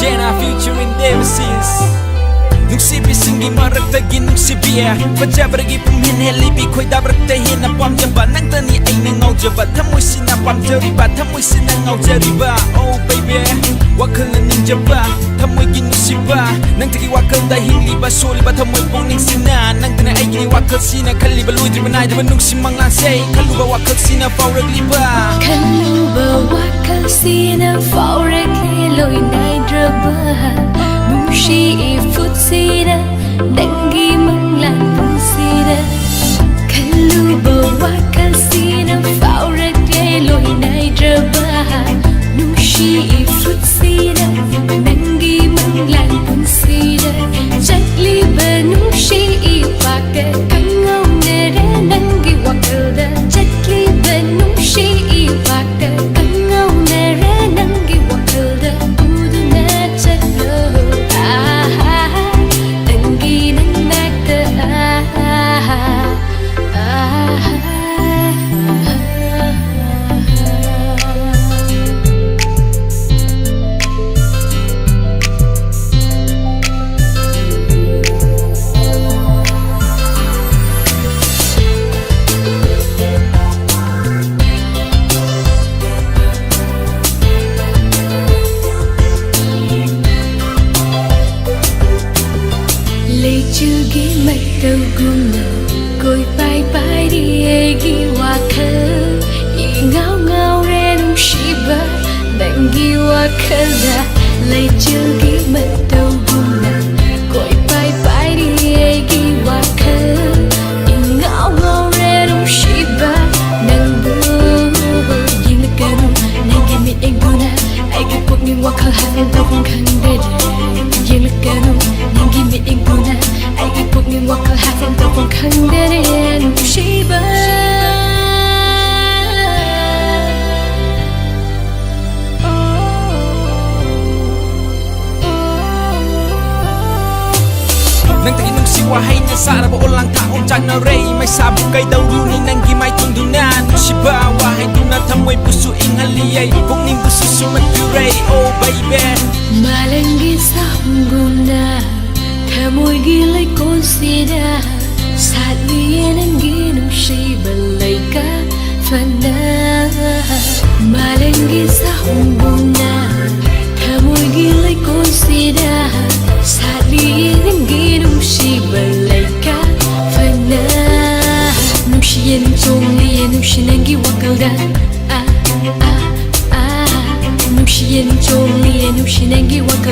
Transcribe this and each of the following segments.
Jena featuring Davies Nuksibi singi marak tagi nuksibia Baca bergi pemhin helibi Koi dabrak tahin apam jamba Nang tani ay nangau jaba Thamoi sina pam jariba Thamoi sina ngau jariba Oh baby Wakal na ninjaba Thamoi gi nuksiba Nang tagi wakal da hiliba Soliba thamoi pong ning sina Nang tani ay gini wakal sina Kaliba luidri banay Daba nuksimang lansay Kaluba wakal sina Faurag liba Kaluba wakal sina Faurag liloy naidraba Nushi ifut sida Dangi manglan pun sida Kaluba wakal sina Faurag liloy naidraba Nushi ifut sida Dangi manglan pun sida Jakli ba nushi ifaka Kangau nere nangi wakal da Jakli ba nushi ifaka Kangau nere nangi wakal da Udu na chaklo Dangi nang nakta Lê chilgi mai tau guna Koi pai pai di egi wakal I ngau ngau re nung shiba Dangi wakal da Lê chilgi mai tau guna Koi pai pai di egi wakal I ngau ngau re nung shiba Nang bu Ying na kanu Nang gimit ay guna Ay kapok ning wakal hafel tau kong kang dede Ying na kanu Nang gimit ay guna Ay kapok ning wakal hafel tau kong kang dede Nung shiba Nang tagi nung siwa hay na sana ba ulang taong chang na ray May sabog kay daw runi nang gimay tundunan Nung siba wahay duna tamoy puso ingaliyay Kung ning puso sumatpiray oh baby Malanggi sa hungguna Tamoy gilay konsida Saat liyan ang ginong siya balay ka fana Malanggi sa hungguna Tamoy gilay konsida Saat liyan ang ginong siya balay ka fana Nung siya nung song liyan nung siya nang giwakal da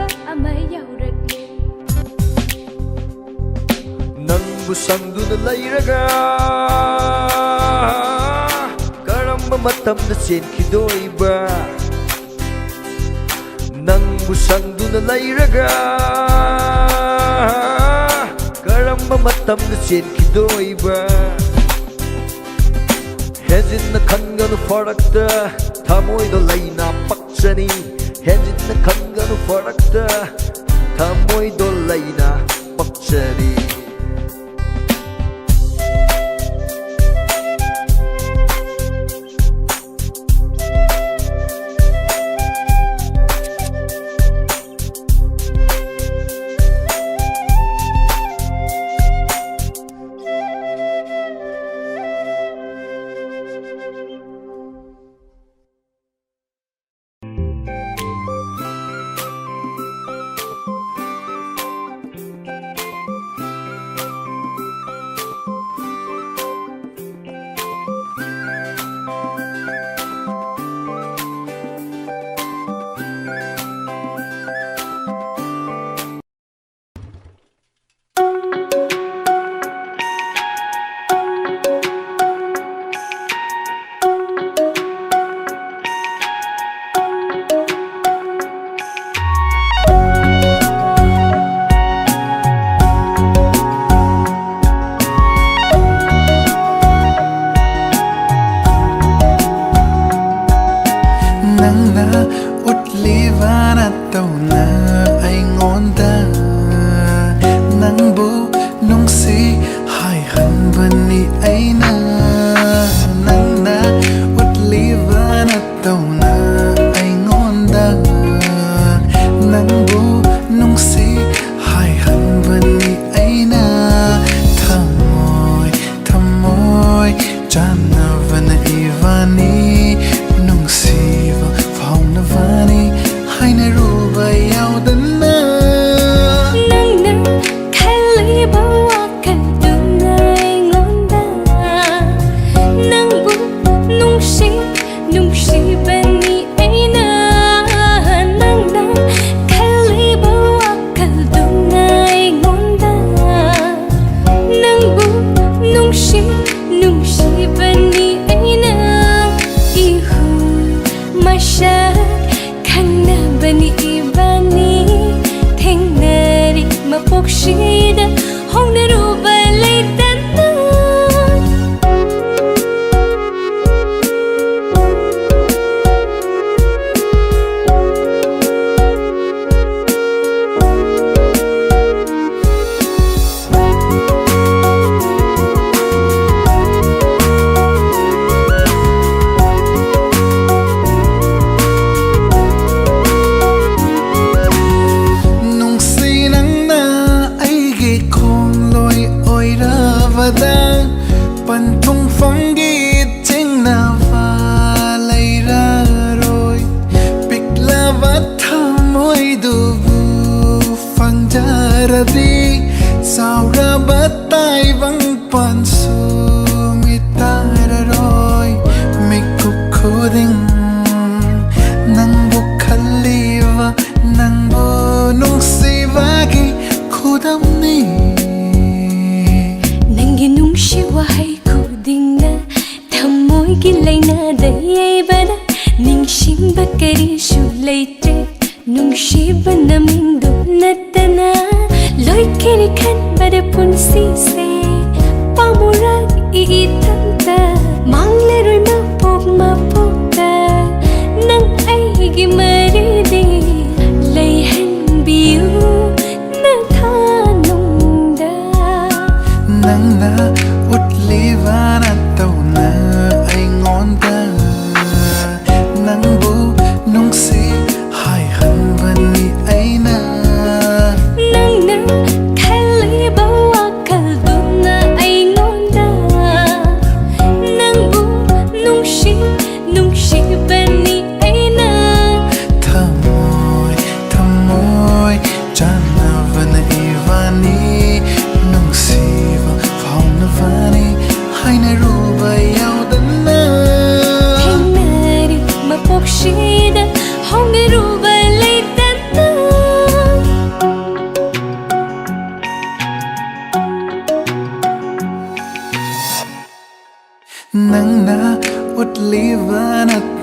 ꯅꯨꯡꯁꯤꯕ ꯑꯃ ꯌꯧꯔꯛꯂꯦ ꯅꯪꯕꯨ ꯁꯪꯗꯨꯅ ꯂꯩꯔꯒ ꯀꯔꯝꯕ ꯃꯇꯝꯗ ꯆꯦꯟꯈꯤꯗꯣꯏꯕ ꯅꯪꯕꯨ ꯁꯪꯗꯨꯅ ꯂꯩꯔꯒ ꯀꯔꯝꯕ ꯃꯇꯝꯗ ꯆꯦꯟꯈꯤꯗꯣꯏꯕ ꯍꯦꯟꯖꯤꯟꯅ ꯈꯟꯒꯅꯨ ꯐꯔꯛꯇ ꯊꯃꯣꯏꯗ ꯂꯩꯅ ꯄꯛꯆꯅꯤ ꯍꯦꯟꯖꯤꯟꯅ ꯈꯟꯒꯅꯨ ꯐꯔꯛꯇ ꯊꯃꯣꯏꯗ ꯂꯩꯅ ꯄꯛꯆꯅꯤ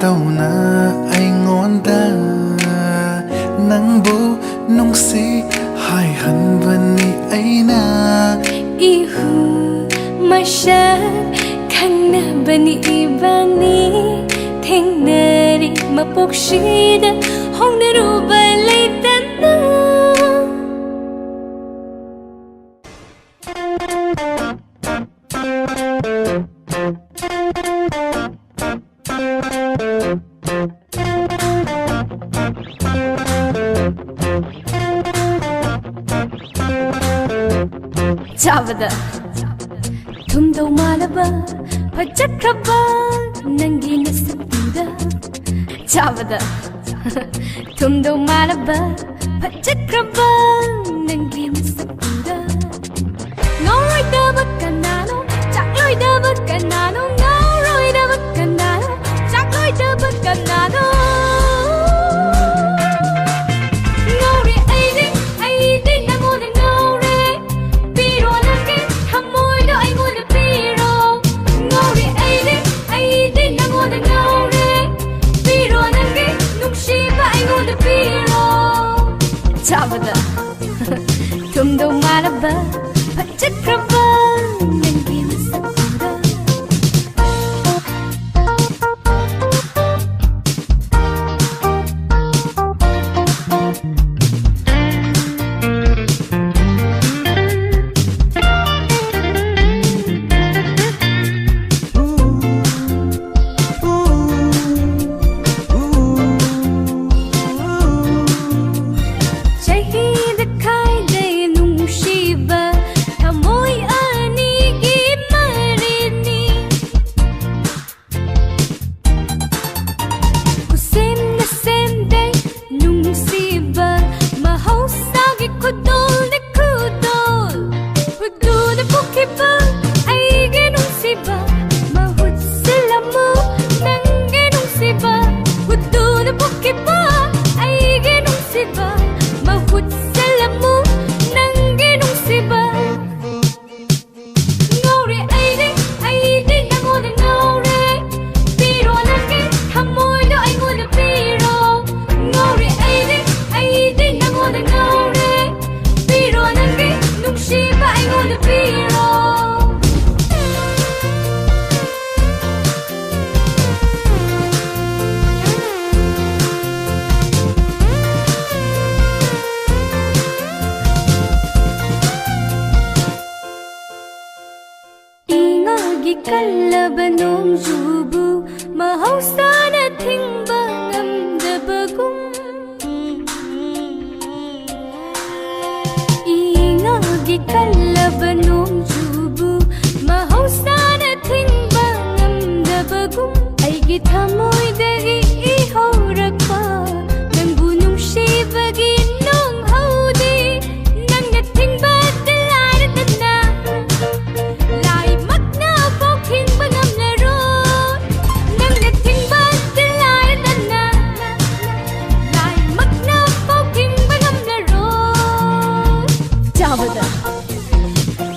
tꯧna aingondda nangbu nungsi hai hanbani aina ihu masha khangna bani ibani thengnari mapokshida hongnaru balaitana Chavada Tumdo malaba Pajakraba Nangi nasabida Chavada Tumdo malaba Pajakraba Nangi nasabida Ngoroi daba kanano Chakloi daba kanano Ngoroi daba kanano Chakloi daba kanano Chavada Tumdo malaba Pajakraba Nangi nasabida Kallaba nongjubu mahausana thingba ngamdabagum Ingagi kallaba nongjubu mahausana thingba ngamdabagum Aigi thamoidagi ihaurakpa nangbu nungshibagi nonghaudi nangna thingba dilaradana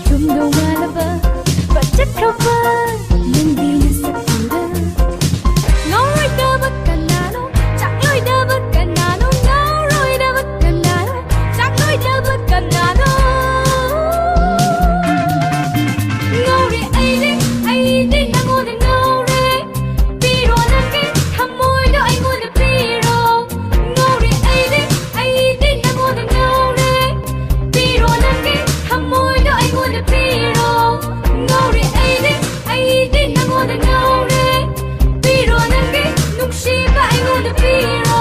Tumdo malaba Pajakraba Nangi nasabida Ngoroi daba kanano Chakloi daba kanano Ngoroi daba kanano Chakloi daba kanano Ngori aide nangona ngore Piro nangi thamoido aingona piro Ngori aide nangona ngore Piro nangi thamoido aingona piro Ngori aide nangona ngore Piro nangi nungsiba aingona piro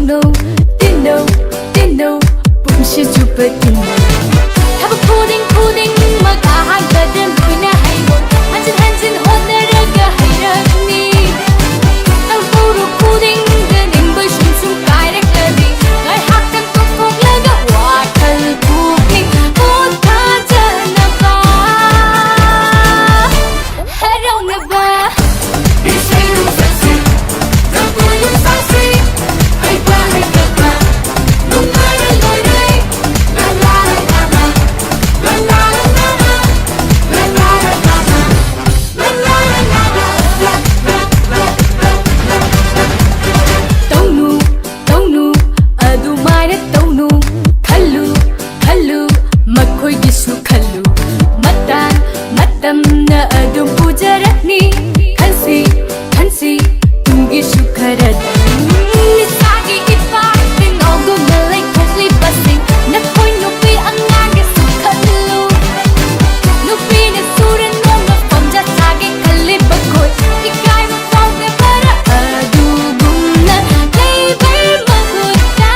no ꯑꯩꯈꯣꯏꯒꯤꯁꯨ ꯈꯜꯂꯨ ꯃꯇꯝꯅ ꯑꯗꯨꯝ ꯄꯨꯖꯔꯛꯅꯤ ꯈꯟꯁꯤ ꯈꯟꯁꯤ ꯇꯨꯡꯒꯤꯁꯨ ꯈꯔꯗꯤ ꯅꯤꯁꯥꯒꯤ ꯏꯄꯥꯛꯇ ꯉꯥꯎꯗꯨꯅ ꯂꯩꯊꯣꯛꯂꯤꯕꯁꯤꯡ ꯅꯈꯣꯏ ꯅꯨꯄꯤ ꯑꯉꯥꯡꯒꯤꯁꯨ ꯈꯜꯂꯨ ꯅꯨꯄꯤꯅ ꯁꯨꯔ ꯅꯣꯝꯅ ꯐꯝꯖ ꯁꯥꯒꯦ ꯈꯜꯂꯤꯕ ꯈꯣꯏ ꯏꯀꯥꯏꯕ ꯐꯥꯎꯗꯕꯔ ꯑꯗꯨꯒꯨꯝꯅ ꯂꯩꯕ ꯃꯍꯨꯠꯇ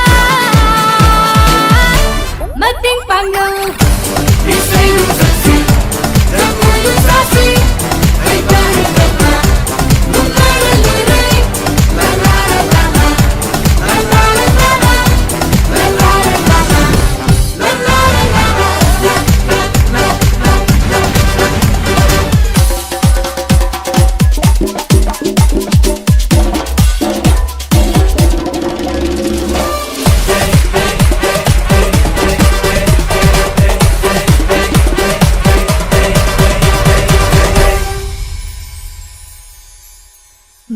ꯃꯇꯦꯡ ꯄꯥꯡꯅꯧ ꯏꯁꯩ ꯅꯨꯡꯁꯛꯁꯤ ꯖꯒꯣꯏ ꯅꯨꯡꯁꯥꯁꯤ ꯍꯩꯕ ꯍꯩꯇꯕ ꯅꯨꯡꯉꯥꯏꯅ ꯂꯣꯏꯔꯦ ꯂꯥ ꯂꯥ ꯂꯥ ꯂꯥ ꯂꯥ ꯂꯥ ꯂꯥ ꯂꯥ ꯂꯥ ꯂꯥ ꯂꯥ ꯂꯥ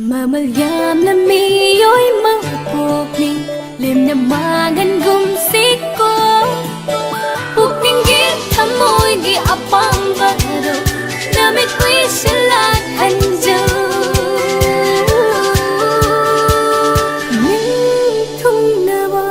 Mama yamna miyoi mangpukning lemna maganggum siko pukning gi thamoy gi apambaro namit wishalat hanjo thung nawa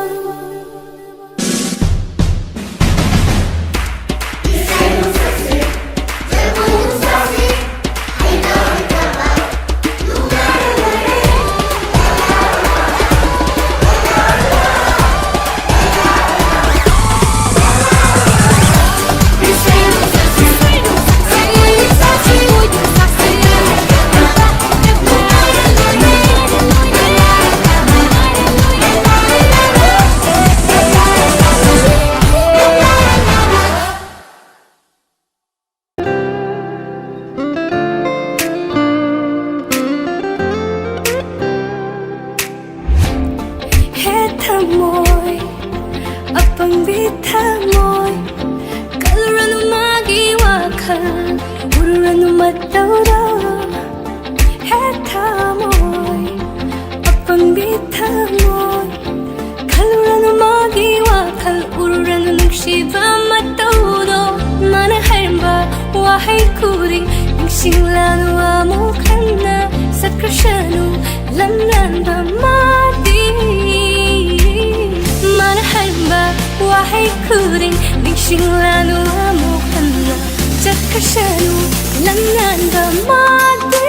Thamoy apang bithamoy kaluranu magi wakhal ururanu matawda he thamoy apang bithamoy kaluranu magi wakhal ururanu nungshiba matawdo mana haimba wahai kuri ningsinglanu amukhanna sakrashanu lamlanba mati wahai kuring ningsinglanu amukhanna chakashanu lamnanda mati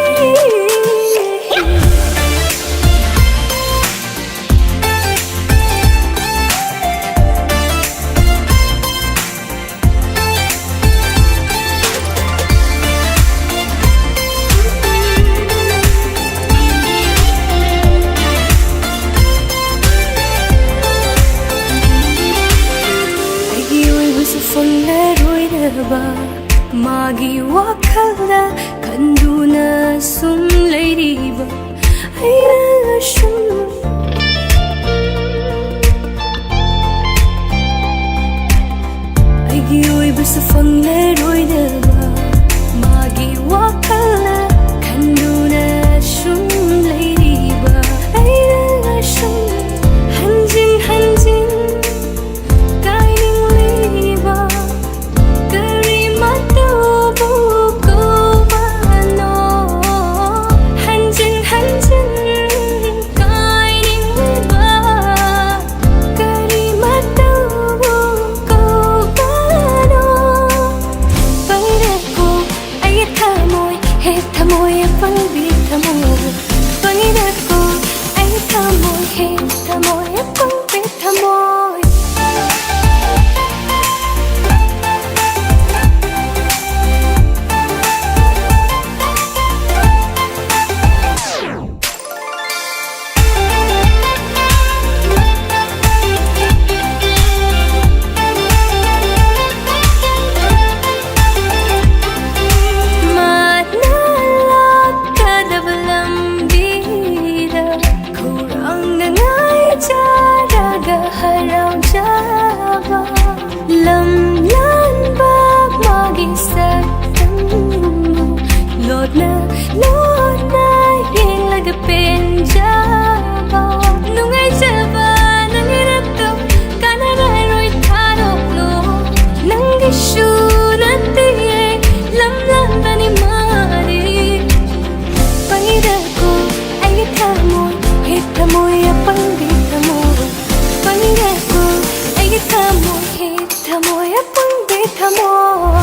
Magi wakhala kanduna sum leiriba ayra shum aigi oi busu fangle roidaba magi wakhala kanduna sum leiriba ayra shum hanjin hanjin Hit thamo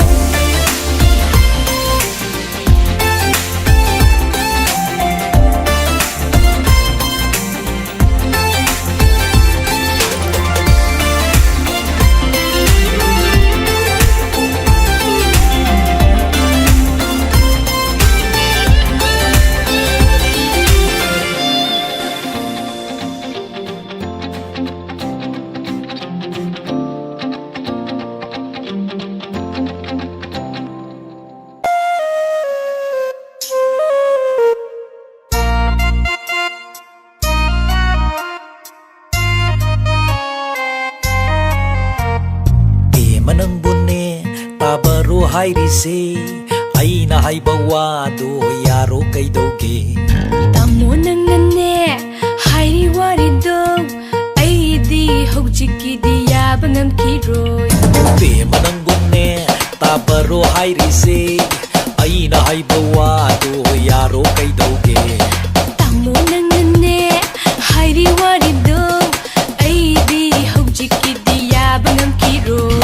manang bunne tabaro hairisi aina haiba wado yaro kaidoge tamo nangane hairi warido aidi houjikidi yaba ngamkiroi te manang bunne tabaro hairisi aina haiba wado yaro kaidoge tamo nangane hairi warido aidi houjikidi yaba ngamkiroi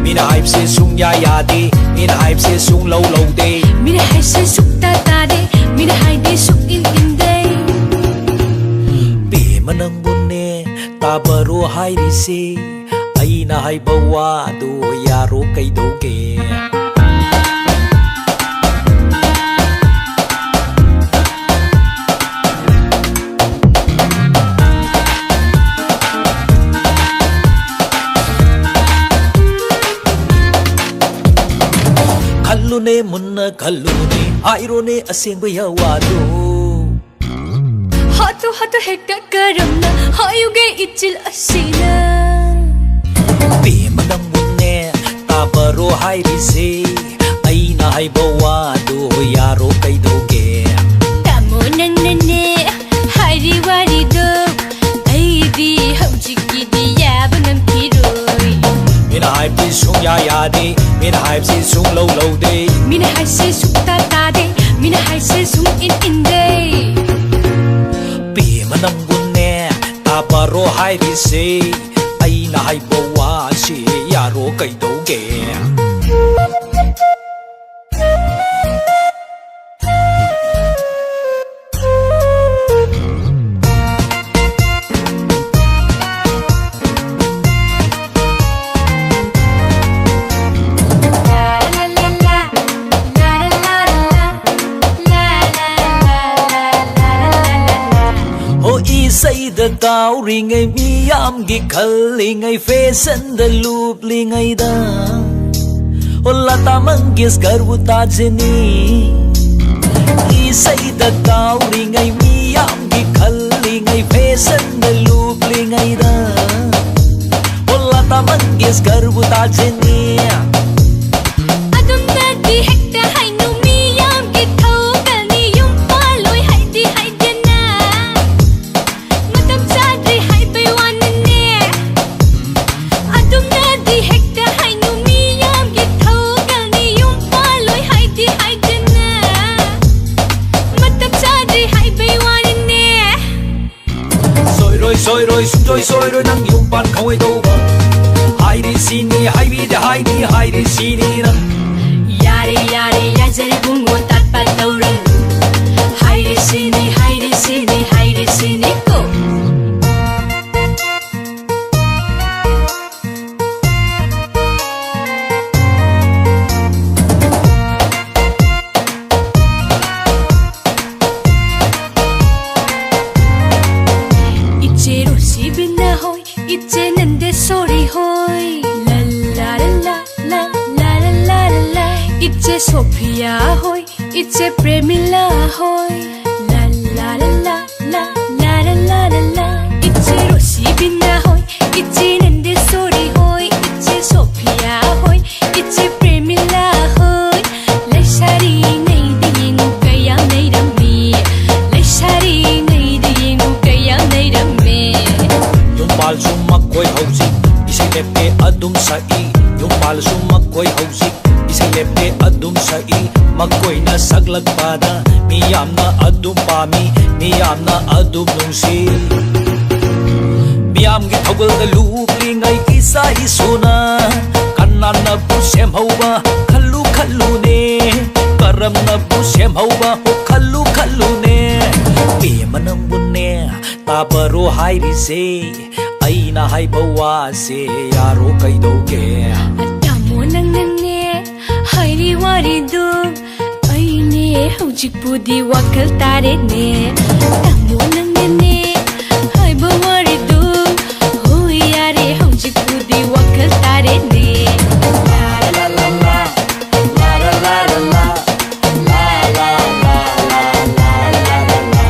Mina hype se sung ya ya de Mina hype se sung low low de Mina hai se suk ta ta de Mina hai de suk in de Be manang bunne tabaro hairi se Aina hai bawa do yaro kai doge Kallune munna kallune airone asengba yawado Hatu hatu hekta karamna hayuge ichil asina Be manang bunne tabaro hairi se Aina hai bawa do yaro kai doge Tamo nangane hairi warido aidi houjikidi yaba ngamkiroi Mina hype se sung ya ya de Mina hype se sung low low de Mina hai se suk ta ta de Mina hai se suk in de Be manang bunne tabaro hairi se Aina hai bawa se yaro kai doge Say the cow ring a me am gi calling a face and the loop ling a da Olata mangis garvuta jeni Say the cow ring a me am gi calling a face and the loop ling a da Olata mangis garvuta jeni Adum na di hekta hai no mi yam ki thau kani yum paloi hai di hai jana Matam sadri hai pe wanne Adum na di hekta hai no mi yam ki thau kani yum paloi hai di hai jana Matam sadri hai pe wanne Soi roi sung roi nang yung pan khawai do ba Hai ri sini hai bi de hai ri sini na Yare yare yazari bungo tat pat tauran Hai ri sini ko Ichero sibina hoy Iche nande sorry hoy La la la la la la la la la Iche Sophia hoy Iche Premila hoy La la la la la la la la la la Iche Rosibina hoy Iche nande sorry hoy Iche Sophia hoy Iche Premila hoy Laishari nei ding kaya nei rammi Laishari nei ding kaya nei rammi Yung pal sumakkoy hausik Isay lepe adum sa I Yung pal sumakkoy hausik Isay lepe adum sa I Magkoy na saglagpada Miyam na adum pami Miyam na adum nungsi Miyam gitawal na lupling ay isa isuna Kanan na puso xem hầu ba khăn lu nè karam na bu xem hầu ba khăn lu nè mi manam bun nè ta baro hai ri se ai na hai bawa se yaro kai do ke tamo nang nane hai ri wari du ai ne hujik pudi wakal tare ne tamo nang nane hai bawari du ho yare hujik pudi wakal tare ne la la la la la la la la la la la la la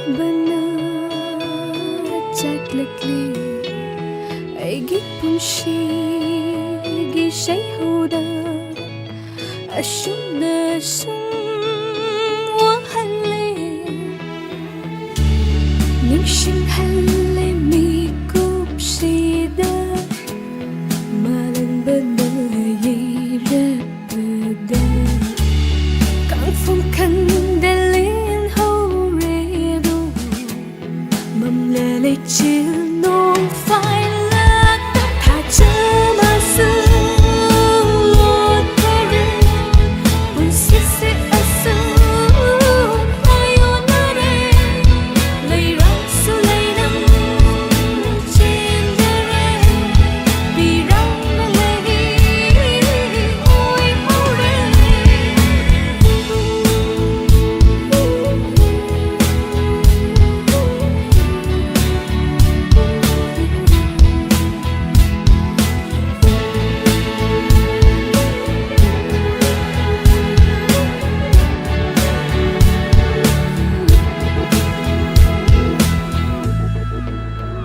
bana çatlaklı Aygit punshi gi say hoda Ashuna sung wa halle Ningshin halle mi kup sida Malan bana ye rabada Kang phong kan delin ho redo Mầm lệ lệ chiều nông phai lạc Thả chơ mà sương lột thế rê Buồn xít xít ở sương Ai ôn ở đây Lây rắc su lây nắng trên đê rê Vì răng nó lê ghi ôi hô rê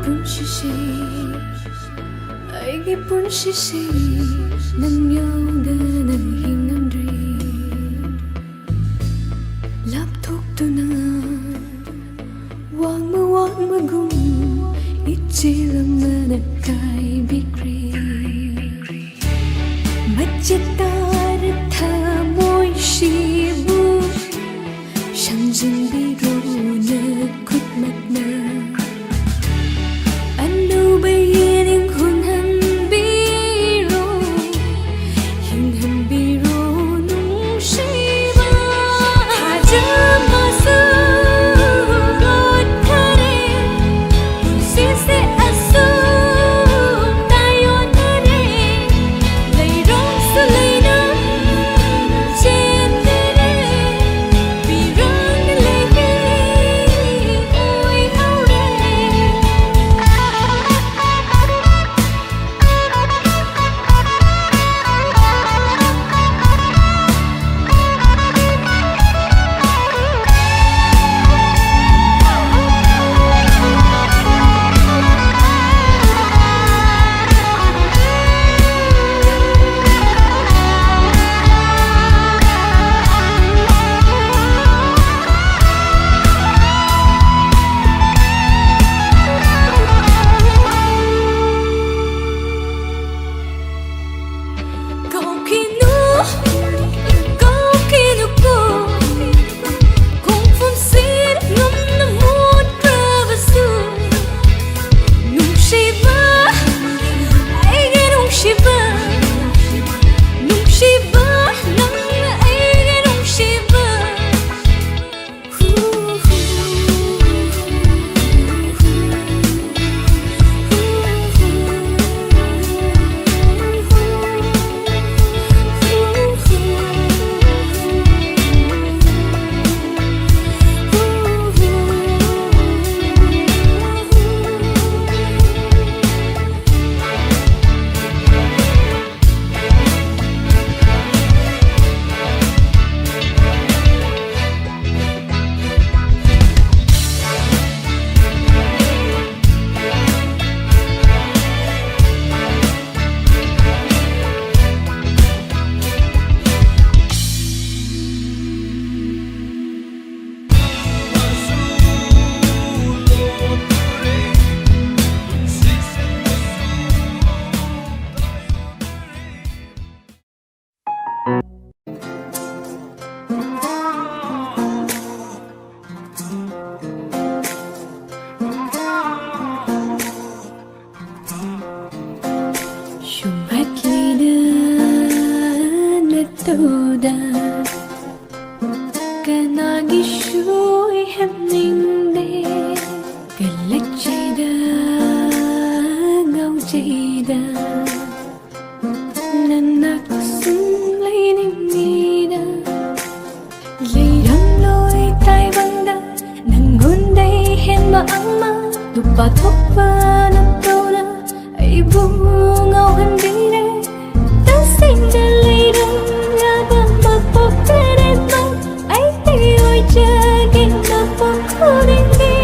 Pun sisi Aigi pun sisi Nam nhau dengan him nam dri Lap thuk tu na Wang ma gum Ichi lam na kai bikri Majitar tha moi shibu Shanjin biru na kut mat na Anu bayiring hunhan biru Hinghan biru nung shiba Haja masa God kare Sisi asu tayo nare Lay rong sa lay nam chen tere Birang na lagi oi haure Kau kinu ko Kung phong sin ngắm na mood pravasu Nung shiba Ay ga nung shiba Nung shiba Nang ay ga nung shiba Tuda Kanagi shui hemning de Galachida Gaujida Nanak sung laining nida Leidam loi tai banda Nangun day hen ma ama Tupa topa na tola Ay bungaw handire Tasing da leidam Pop, pop, pop, pop, pop, pop, pop, pop, pop, pop, pop, pop, pop, pop, pop, pop, pop,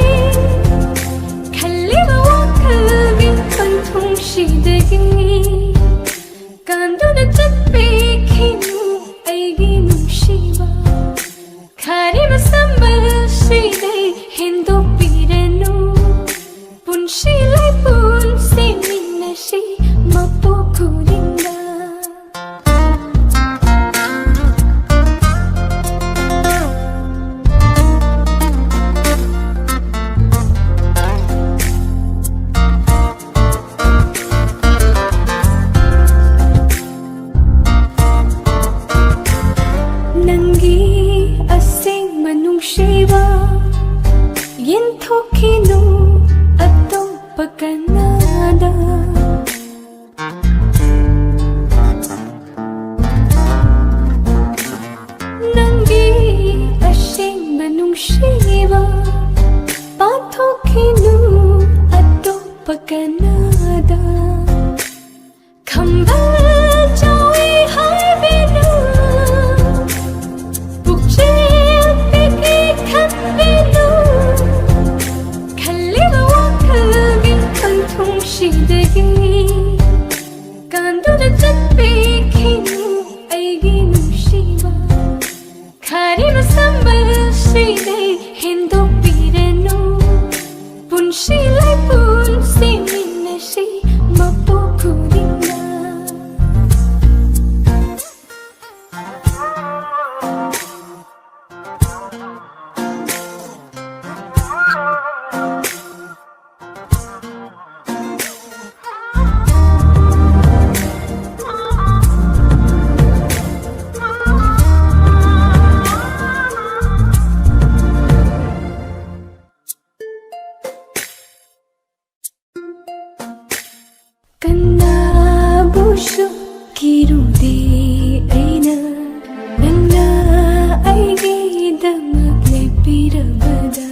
Shiva Yenthokinu Attopa Kanada Nangi Ashingba Shiva Pathokinu Attopa Kanada Khambal Chawi Hai Binu Bukchel Peki Khat Binu Khaliwa Wakalgin Kanthung Shidagi Kanduda Chat Pekinu Aigi Nushiba Kharima Sambal Shidai Hindu Pirenu Punshi Lai Punsi Minashi Mapokudinga Bushu kirude aina nangna aigi damagle pirabada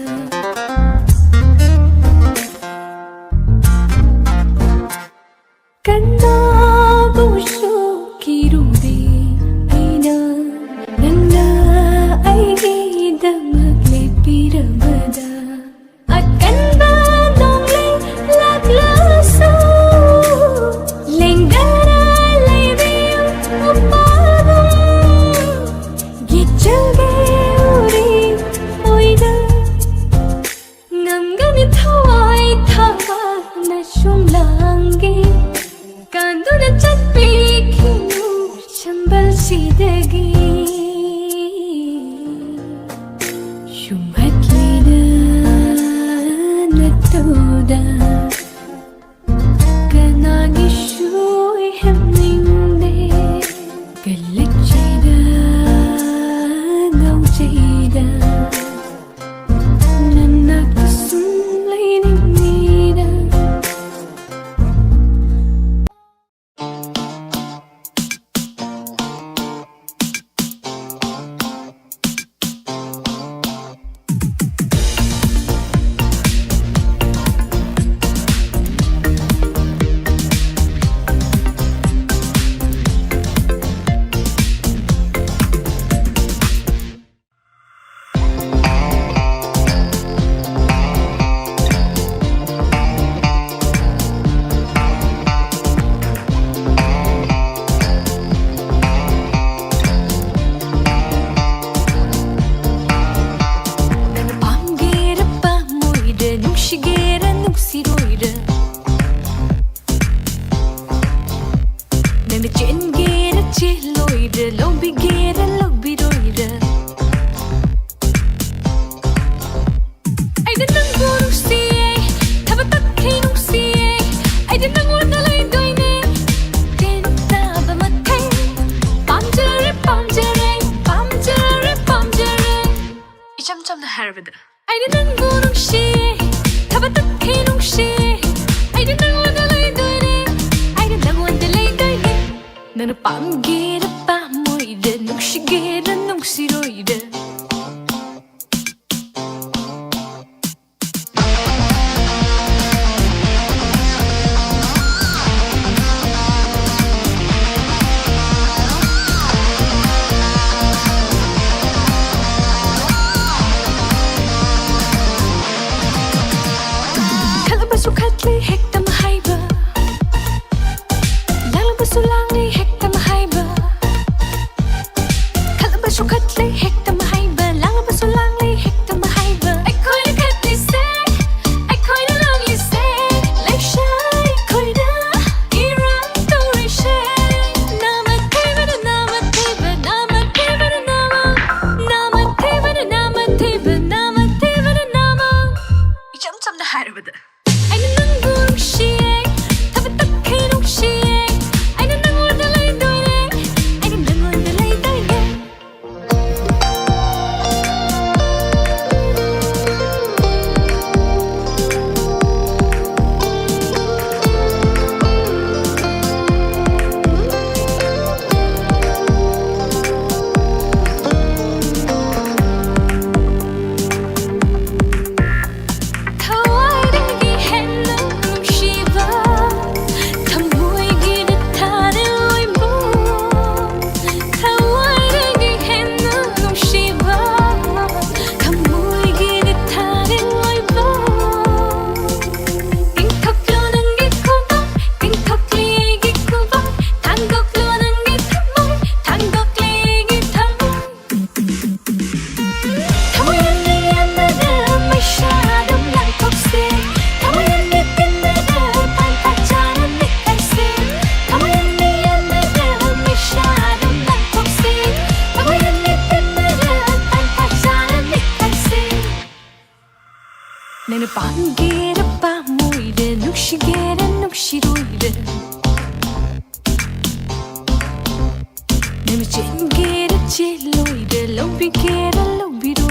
kanna bushu kirude aina nangna aigi damagle pirabada akanba dongle laglaso Sidagi Shumatlina Natoda Kanagi Shui Hemningde Galachida Gaujida Nanakasun Laining Nida I didn't go to she, Tabatak Kinung she. I didn't want to lay doing it. I didn't want to lay doing it. Nana Pam get a pamoid, no she get a no siroid. Sukatli hekta mahaiba Lalang basulangi hekta mahaiba Kalaba sukatli hekta mahaiba Lalang basulangi hekta mahaiba I koina katli say I koina long you say Like shy koina Iran tori shay Nama teva da nama teva Nama teva da nama Nama teva da nama teva Nama teva da nama Icham cham da harabada I didn't go to she, Tabatak Kinung she. I didn't want to lay doing it. I didn't want to lay doing it. ꯅꯪꯅ ꯄꯥꯝꯒꯦꯔ ꯄꯥꯝꯃꯣꯏꯔ ꯅꯨꯡꯁꯤꯒꯦꯔ ꯅꯨꯡꯁꯤꯔꯣꯏꯔ ꯅꯪꯅ ꯆꯦꯟꯒꯦꯔ ꯆꯦꯜꯂꯣꯏꯔ ꯂꯧꯕꯤꯒꯦꯔ ꯂꯧꯕꯤꯔꯣꯏꯔ